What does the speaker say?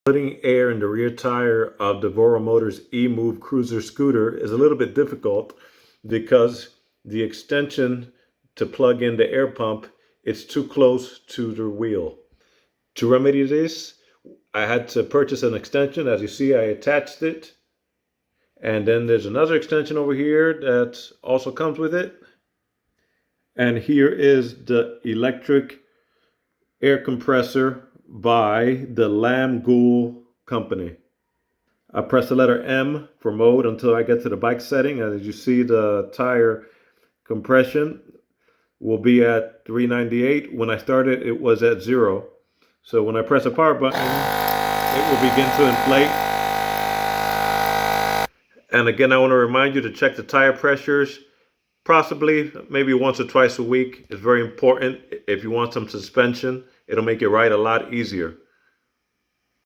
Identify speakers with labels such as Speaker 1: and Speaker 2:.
Speaker 1: Putting air in the rear tire of the Voro Motors EMove Cruiser scooter is a little bit difficult because the extension to plug in the air pump, it's too close to the wheel. To remedy this, I had to purchase an extension. As you see, I attached it. And then there's another extension over here that also comes with it. And here is the electric air compressor by the Lamb Ghoul company. I press the letter M for mode until I get to the bike setting. As you see, the tire compression will be at 398. When I started, it was at 0. So when I press the power button, it will begin to inflate. And again, I want to remind you to check the tire pressures, possibly maybe once or twice a week. It's very important. If you want some suspension, it'll make it ride a lot easier.